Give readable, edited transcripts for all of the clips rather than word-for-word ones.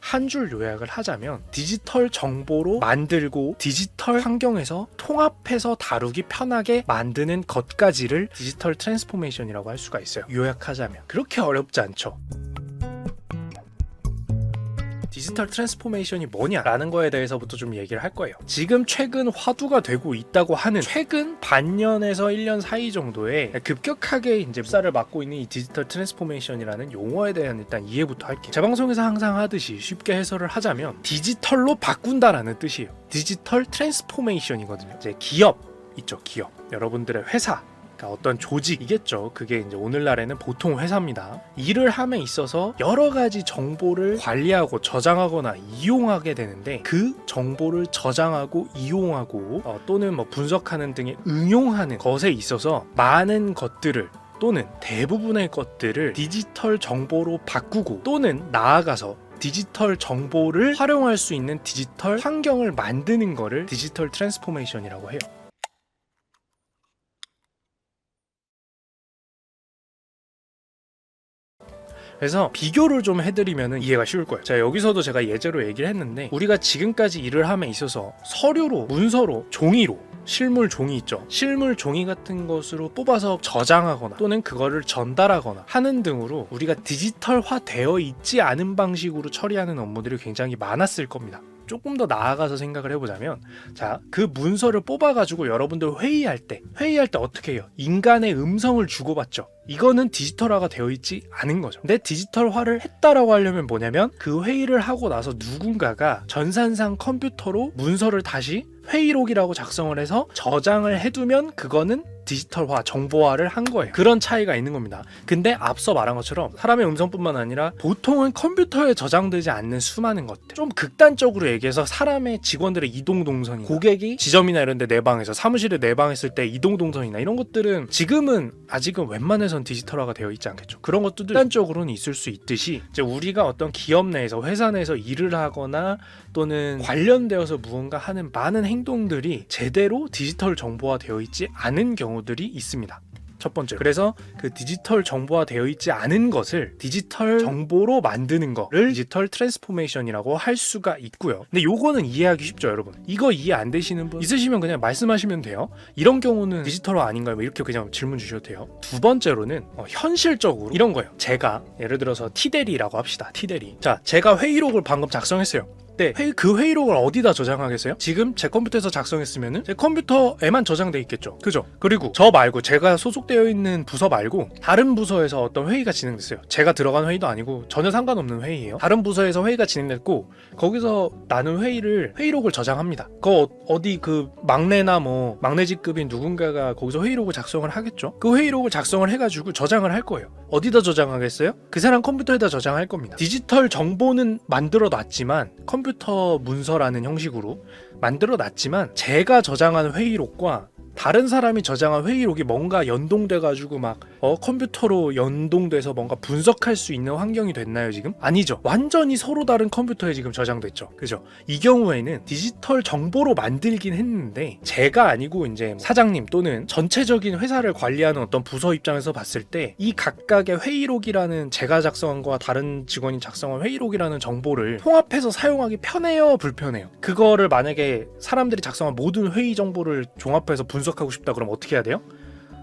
한 줄 요약을 하자면 디지털 정보로 만들고 디지털 환경에서 통합해서 다루기 편하게 만드는 것까지를 디지털 트랜스포메이션이라고 할 수가 있어요. 요약하자면 그렇게 어렵지 않죠. 디지털 트랜스포메이션이 뭐냐라는 거에 대해서부터 좀 얘기를 할 거예요. 지금 최근 화두가 되고 있다고 하는 최근 반년에서 1년 사이 정도에 급격하게 이제 흡사를 맡고 있는 이 디지털 트랜스포메이션이라는 용어에 대한 일단 이해부터 할게요. 제 방송에서 항상 하듯이 쉽게 해설을 하자면 디지털로 바꾼다라는 뜻이에요. 디지털 트랜스포메이션이거든요. 이제 기업 있죠, 기업. 여러분들의 회사. 어떤 조직이겠죠. 그게 이제 오늘날에는 보통 회사입니다. 일을 함에 있어서 여러 가지 정보를 관리하고 저장하거나 이용하게 되는데 그 정보를 저장하고 이용하고 또는 뭐 분석하는 등의 응용하는 것에 있어서 많은 것들을 또는 대부분의 것들을 디지털 정보로 바꾸고 또는 나아가서 디지털 정보를 활용할 수 있는 디지털 환경을 만드는 거를 디지털 트랜스포메이션이라고 해요. 그래서 비교를 좀 해드리면 이해가 쉬울 거예요. 자, 여기서도 제가 예제로 얘기를 했는데 우리가 지금까지 일을 함에 있어서 서류로, 문서로, 종이로 실물 종이 있죠. 실물 종이 같은 것으로 뽑아서 저장하거나 또는 그거를 전달하거나 하는 등으로 우리가 디지털화 되어 있지 않은 방식으로 처리하는 업무들이 굉장히 많았을 겁니다. 조금 더 나아가서 생각을 해보자면 자, 그 문서를 뽑아가지고 여러분들 회의할 때 어떻게 해요? 인간의 음성을 주고받죠. 이거는 디지털화가 되어 있지 않은 거죠. 근데 디지털화를 했다라고 하려면 뭐냐면 그 회의를 하고 나서 누군가가 전산상 컴퓨터로 문서를 다시 회의록이라고 작성을 해서 저장을 해두면 그거는 디지털화, 정보화를 한 거예요. 그런 차이가 있는 겁니다. 근데 앞서 말한 것처럼 사람의 음성뿐만 아니라 보통은 컴퓨터에 저장되지 않는 수많은 것들, 좀 극단적으로 얘기해서 사람의 직원들의 이동동선이나 고객이 지점이나 이런 데 내방해서 사무실에 내방했을 때 이동동선이나 이런 것들은 지금은 아직은 웬만해선 디지털화가 되어 있지 않겠죠. 그런 것들도 극단적으로는 있을 수 있듯이 이제 우리가 어떤 기업 내에서 회사 내에서 일을 하거나 또는 관련되어서 무언가 하는 많은 행동들이 제대로 디지털 정보화 되어 있지 않은 경우들이 있습니다. 첫 번째, 그래서 그 디지털 정보화 되어 있지 않은 것을 디지털 정보로 만드는 거를 디지털 트랜스포메이션이라고 할 수가 있고요. 근데 요거는 이해하기 쉽죠, 여러분. 이거 이해 안 되시는 분 있으시면 그냥 말씀하시면 돼요. 이런 경우는 디지털화 아닌가요? 뭐 이렇게 그냥 질문 주셔도 돼요. 두 번째로는 현실적으로 이런 거예요. 제가 예를 들어서 티대리라고 합시다. 티대리. 자, 제가 회의록을 방금 작성했어요. 그 회의록을 어디다 저장하겠어요? 지금 제 컴퓨터에서 작성했으면은 제 컴퓨터에만 저장돼 있겠죠. 그죠? 그리고 저 말고 제가 소속되어 있는 부서 말고 다른 부서에서 어떤 회의가 진행됐어요. 제가 들어간 회의도 아니고 전혀 상관없는 회의예요. 다른 부서에서 회의가 진행됐고 거기서 나는 회의록을 저장합니다. 어디 그 막내나 뭐 막내직급인 누군가가 거기서 회의록을 작성을 하겠죠. 그 회의록을 작성을 해가지고 저장을 할 거예요. 어디다 저장하겠어요? 그 사람 컴퓨터에다 저장할 겁니다. 디지털 정보는 만들어 놨지만 컴퓨터 문서라는 형식으로 만들어 놨지만 제가 저장한 회의록과 다른 사람이 저장한 회의록이 뭔가 연동돼가지고 막 컴퓨터로 연동돼서 뭔가 분석할 수 있는 환경이 됐나요 지금? 아니죠. 완전히 서로 다른 컴퓨터에 지금 저장됐죠. 그죠? 이 경우에는 디지털 정보로 만들긴 했는데 제가 아니고 이제 사장님 또는 전체적인 회사를 관리하는 어떤 부서 입장에서 봤을 때 이 각각의 회의록이라는 제가 작성한 거와 다른 직원이 작성한 회의록이라는 정보를 통합해서 사용하기 편해요? 불편해요? 그거를 만약에 사람들이 작성한 모든 회의 정보를 종합해서 분석하고 싶다 그러면 어떻게 해야 돼요?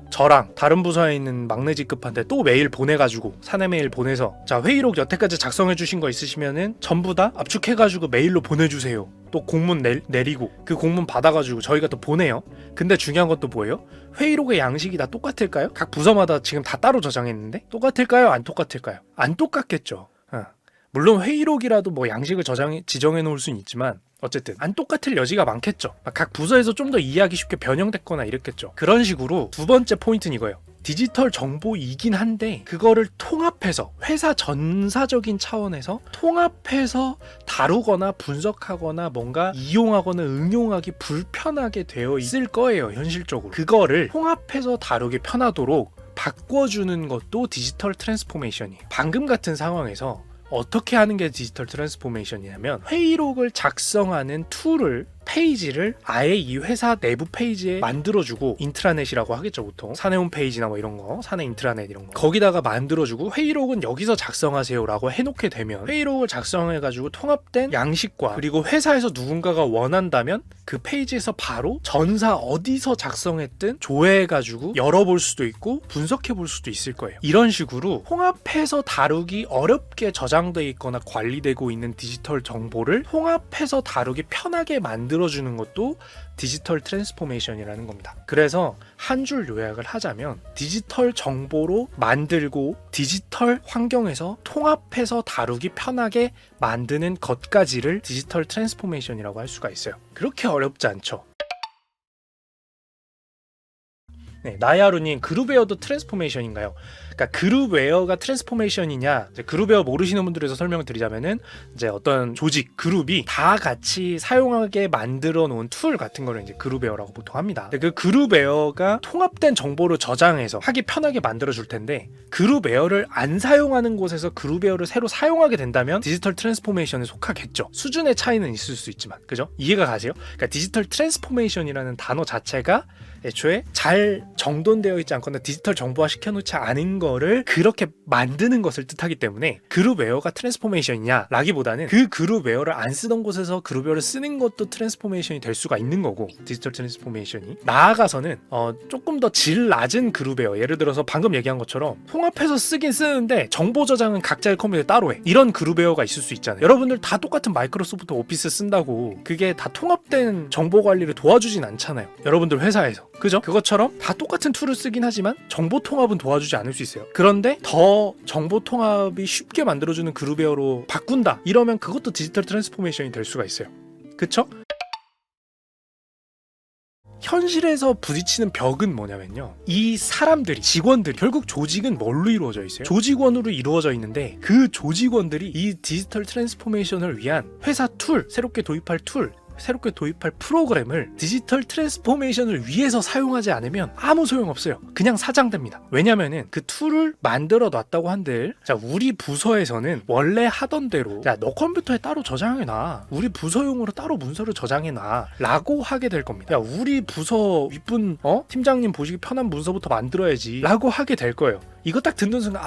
저랑 다른 부서에 있는 막내 직급한테 또 메일 보내가지고 사내 메일 보내서 자, 회의록 여태까지 작성해 주신 거 있으시면은 전부 다 압축해가지고 메일로 보내주세요. 또 공문 내리고 그 공문 받아가지고 저희가 또 보내요. 근데 중요한 것도 뭐예요? 회의록의 양식이 다 똑같을까요? 각 부서마다 지금 다 따로 저장했는데 똑같을까요? 안 똑같을까요? 안 똑같겠죠. 물론 회의록이라도 뭐 양식을 지정해 놓을 수는 있지만 어쨌든 안 똑같을 여지가 많겠죠. 각 부서에서 좀 더 이해하기 쉽게 변형됐거나 이랬겠죠. 그런 식으로 두 번째 포인트는 이거예요. 디지털 정보이긴 한데 그거를 통합해서 회사 전사적인 차원에서 통합해서 다루거나 분석하거나 뭔가 이용하거나 응용하기 불편하게 되어 있을 거예요. 현실적으로 그거를 통합해서 다루기 편하도록 바꿔주는 것도 디지털 트랜스포메이션이에요. 방금 같은 상황에서 어떻게 하는 게 디지털 트랜스포메이션이냐면 회의록을 작성하는 툴을 페이지를 아예 이 회사 내부 페이지에 만들어주고, 인트라넷이라고 하겠죠 보통. 사내 홈페이지나 뭐 이런 거, 사내 인트라넷 이런 거 거기다가 만들어주고, 회의록은 여기서 작성하세요 라고 해놓게 되면 회의록을 작성해가지고 통합된 양식과, 그리고 회사에서 누군가가 원한다면 그 페이지에서 바로 전사 어디서 작성했든 조회해가지고 열어볼 수도 있고 분석해볼 수도 있을 거예요. 이런 식으로 통합해서 다루기 어렵게 저장되어 있거나 관리되고 있는 디지털 정보를 통합해서 다루기 편하게 만들어주는 것도 디지털 트랜스포메이션이라는 겁니다. 그래서 한 줄 요약을 하자면, 디지털 정보로 만들고 디지털 환경에서 통합해서 다루기 편하게 만드는 것까지를 디지털 트랜스포메이션이라고 할 수가 있어요. 그렇게 어렵지 않죠. 네, 나야루님, 그룹웨어도 트랜스포메이션인가요? 그러니까 그룹웨어가 트랜스포메이션이냐, 그룹웨어 모르시는 분들에서 설명을 드리자면은, 이제 어떤 조직, 그룹이 다 같이 사용하게 만들어 놓은 툴 같은 거를 이제 그룹웨어라고 보통 합니다. 그 그룹웨어가 통합된 정보를 저장해서 하기 편하게 만들어 줄 텐데, 그룹웨어를 안 사용하는 곳에서 그룹웨어를 새로 사용하게 된다면 디지털 트랜스포메이션에 속하겠죠. 수준의 차이는 있을 수 있지만, 그죠? 이해가 가세요? 그러니까 디지털 트랜스포메이션이라는 단어 자체가 애초에 잘 정돈되어 있지 않거나 디지털 정보화 시켜놓지 않은 거를 그렇게 만드는 것을 뜻하기 때문에, 그룹웨어가 트랜스포메이션이냐 라기보다는 그 그룹웨어를 안 쓰던 곳에서 그룹웨어를 쓰는 것도 트랜스포메이션이 될 수가 있는 거고, 디지털 트랜스포메이션이 나아가서는 조금 더 질 낮은 그룹웨어, 예를 들어서 방금 얘기한 것처럼 통합해서 쓰긴 쓰는데 정보 저장은 각자의 컴퓨터에 따로 해, 이런 그룹웨어가 있을 수 있잖아요. 여러분들 다 똑같은 마이크로소프트 오피스 쓴다고 그게 다 통합된 정보 관리를 도와주진 않잖아요, 여러분들 회사에서. 그죠? 그것처럼 다 똑같은 툴을 쓰긴 하지만 정보 통합은 도와주지 않을 수 있어요. 그런데 더 정보 통합이 쉽게 만들어주는 그룹웨어로 바꾼다, 이러면 그것도 디지털 트랜스포메이션이 될 수가 있어요. 그쵸? 현실에서 부딪히는 벽은 뭐냐면요, 이 사람들이, 직원들이, 결국 조직은 뭘로 이루어져 있어요? 조직원으로 이루어져 있는데, 그 조직원들이 이 디지털 트랜스포메이션을 위한 회사 툴, 새롭게 도입할 툴, 새롭게 도입할 프로그램을 디지털 트랜스포메이션을 위해서 사용하지 않으면 아무 소용없어요. 그냥 사장됩니다. 왜냐면은 그 툴을 만들어 놨다고 한들, 자, 우리 부서에서는 원래 하던 대로, 야, 너 컴퓨터에 따로 저장해놔, 우리 부서용으로 따로 문서를 저장해놔 라고 하게 될 겁니다. 야, 우리 부서 윗분 팀장님 보시기 편한 문서부터 만들어야지 라고 하게 될 거예요. 이거 딱 듣는 순간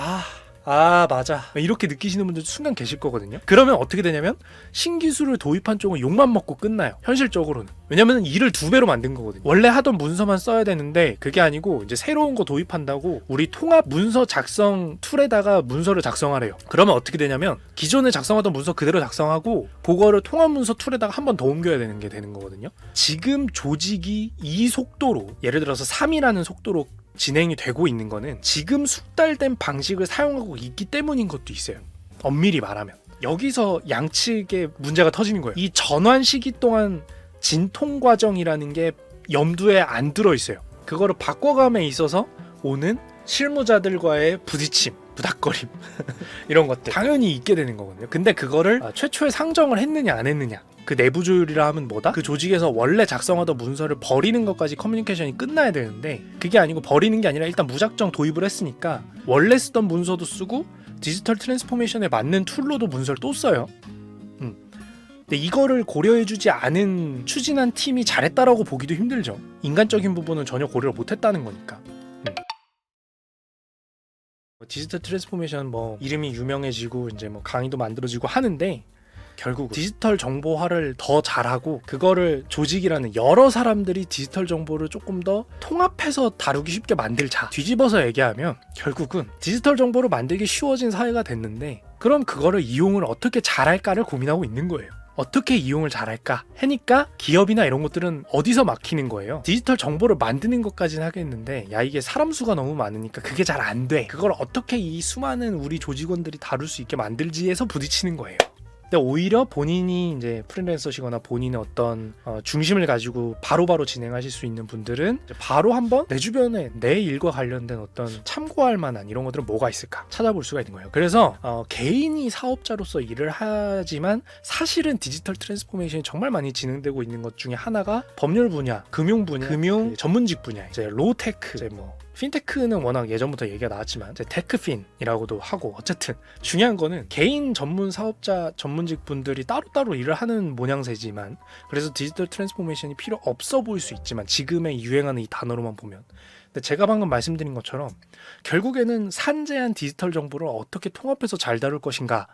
맞아, 이렇게 느끼시는 분들 순간 계실 거거든요. 그러면 어떻게 되냐면, 신기술을 도입한 쪽은 욕만 먹고 끝나요, 현실적으로는. 왜냐면 일을 2배로 만든 거거든요. 원래 하던 문서만 써야 되는데 그게 아니고 이제 새로운 거 도입한다고 우리 통합 문서 작성 툴에다가 문서를 작성하래요. 그러면 어떻게 되냐면, 기존에 작성하던 문서 그대로 작성하고 그거를 통합 문서 툴에다가 한 번 더 옮겨야 되는 게 되는 거거든요. 지금 조직이 이 속도로, 예를 들어서 3이라는 속도로 진행이 되고 있는 거는 지금 숙달된 방식을 사용하고 있기 때문인 것도 있어요. 엄밀히 말하면 여기서 양측의 문제가 터지는 거예요. 이 전환 시기 동안 진통 과정이라는 게 염두에 안 들어 있어요. 그거를 바꿔감에 있어서 오는 실무자들과의 부딪힘, 부닥거림 이런 것들 당연히 있게 되는 거거든요. 근데 그거를 최초에 상정을 했느냐 안 했느냐, 그 내부 조율이라 하면 뭐다? 그 조직에서 원래 작성하던 문서를 버리는 것까지 커뮤니케이션이 끝나야 되는데, 그게 아니고 버리는 게 아니라 일단 무작정 도입을 했으니까 원래 쓰던 문서도 쓰고 디지털 트랜스포메이션에 맞는 툴로도 문서를 또 써요. 근데 이거를 고려해주지 않은 추진한 팀이 잘했다라고 보기도 힘들죠. 인간적인 부분은 전혀 고려를 못했다는 거니까. 디지털 트랜스포메이션 뭐 이름이 유명해지고 이제 뭐 강의도 만들어지고 하는데, 결국 디지털 정보화를 더 잘하고 그거를 조직이라는 여러 사람들이 디지털 정보를 조금 더 통합해서 다루기 쉽게 만들자, 뒤집어서 얘기하면 결국은 디지털 정보를 만들기 쉬워진 사회가 됐는데, 그럼 그거를 이용을 어떻게 잘할까를 고민하고 있는 거예요. 어떻게 이용을 잘할까 하니까 기업이나 이런 것들은 어디서 막히는 거예요. 디지털 정보를 만드는 것까지는 하겠는데, 야, 이게 사람 수가 너무 많으니까 그게 잘 안 돼, 그걸 어떻게 이 수많은 우리 조직원들이 다룰 수 있게 만들지에서 부딪히는 거예요. 근데 오히려 본인이 이제 프리랜서시거나 본인의 어떤 중심을 가지고 바로바로 진행하실 수 있는 분들은 바로 한번 내 주변에 내 일과 관련된 어떤 참고할 만한 이런 것들은 뭐가 있을까 찾아볼 수가 있는 거예요. 그래서 개인이 사업자로서 일을 하지만 사실은 디지털 트랜스포메이션이 정말 많이 진행되고 있는 것 중에 하나가 법률 분야, 금융 분야, 금융 전문직 분야, 이제 로테크, 이제 뭐 핀테크는 워낙 예전부터 얘기가 나왔지만 이제 테크핀이라고도 하고 어쨌든 중요한 거는 개인 전문 사업자 전문직 분들이 따로따로 일을 하는 모양새지만 그래서 디지털 트랜스포메이션이 필요 없어 보일 수 있지만 지금의 유행하는 이 단어로만 보면 근데 제가 방금 말씀드린 것처럼 결국에는 산재한 디지털 정보를 어떻게 통합해서 잘 다룰 것인가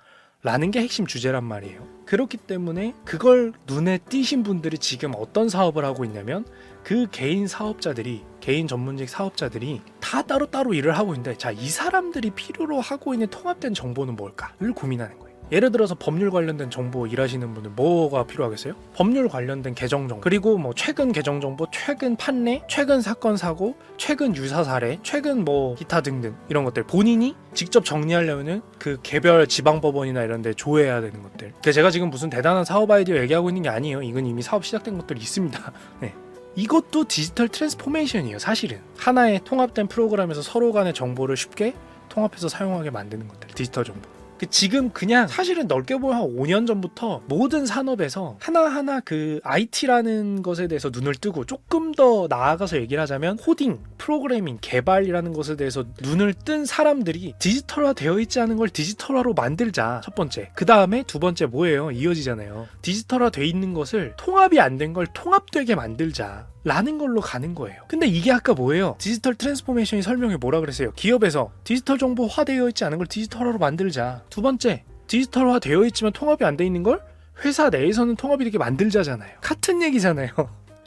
라는 게 핵심 주제란 말이에요. 그렇기 때문에 그걸 눈에 띄신 분들이 지금 어떤 사업을 하고 있냐면 그 개인 사업자들이 개인 전문직 사업자들이 다 따로따로 일을 하고 있는데 자, 이 사람들이 필요로 하고 있는 통합된 정보는 뭘까를 고민하는 거예요. 예를 들어서 법률 관련된 정보 일하시는 분들 뭐가 필요하겠어요? 법률 관련된 개정 정보, 그리고 뭐 최근 개정 정보, 최근 판례, 최근 사건 사고, 최근 유사 사례, 최근 뭐 기타 등등 이런 것들 본인이 직접 정리하려면은 그 개별 지방법원이나 이런 데 조회해야 되는 것들. 근데 제가 지금 무슨 대단한 사업 아이디어 얘기하고 있는 게 아니에요. 이건 이미 사업 시작된 것들이 있습니다. 네. 이것도 디지털 트랜스포메이션이에요. 사실은 하나의 통합된 프로그램에서 서로 간의 정보를 쉽게 통합해서 사용하게 만드는 것들, 디지털 정보. 지금 그냥 사실은 넓게 보면 한 5년 전부터 모든 산업에서 하나하나 그 IT라는 것에 대해서 눈을 뜨고 조금 더 나아가서 얘기를 하자면 코딩, 프로그래밍, 개발이라는 것에 대해서 눈을 뜬 사람들이 디지털화 되어 있지 않은 걸 디지털화로 만들자. 첫 번째. 그 다음에 두 번째 뭐예요? 이어지잖아요. 디지털화 돼 있는 것을 통합이 안 된 걸 통합되게 만들자. 라는 걸로 가는 거예요. 근데 이게 아까 뭐예요? 디지털 트랜스포메이션이 설명에 뭐라 그랬어요? 기업에서 디지털 정보화되어 있지 않은 걸 디지털화로 만들자. 두 번째, 디지털화 되어 있지만 통합이 안 돼 있는 걸 회사 내에서는 통합이 되게 만들자잖아요. 같은 얘기잖아요.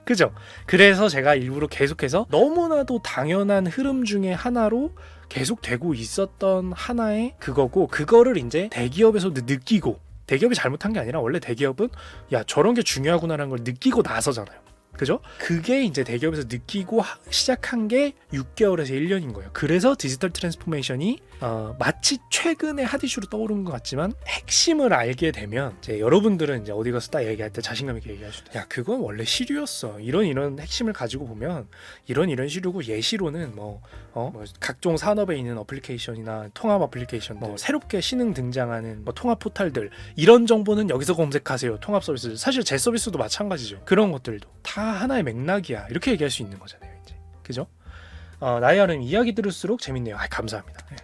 그죠? 그래서 제가 일부러 계속해서 너무나도 당연한 흐름 중에 하나로 계속 되고 있었던 하나의 그거고, 그거를 이제 대기업에서도 느끼고, 대기업이 잘못한 게 아니라 원래 대기업은 야, 저런 게 중요하구나라는 걸 느끼고 나서잖아요. 그죠? 그게 이제 대기업에서 느끼고 시작한 게 6개월에서 1년인 거예요. 그래서 디지털 트랜스포메이션이 마치 최근에 핫 이슈로 떠오른 것 같지만 핵심을 알게 되면 이제 여러분들은 이제 어디 가서 딱 얘기할 때 자신감 있게 얘기할 수 있어요. 야, 그건 원래 시류였어. 이런 핵심을 가지고 보면 이런 시류고 예시로는 뭐 각종 산업에 있는 어플리케이션이나 통합 어플리케이션들, 새롭게 신흥 등장하는 통합 포탈들, 이런 정보는 여기서 검색하세요. 통합 서비스. 사실 제 서비스도 마찬가지죠. 그런 것들도 다 하나의 맥락이야. 이렇게 얘기할 수 있는 거잖아요, 이제. 그죠? 나이아름 이야기 들을수록 재밌네요. 감사합니다. 네.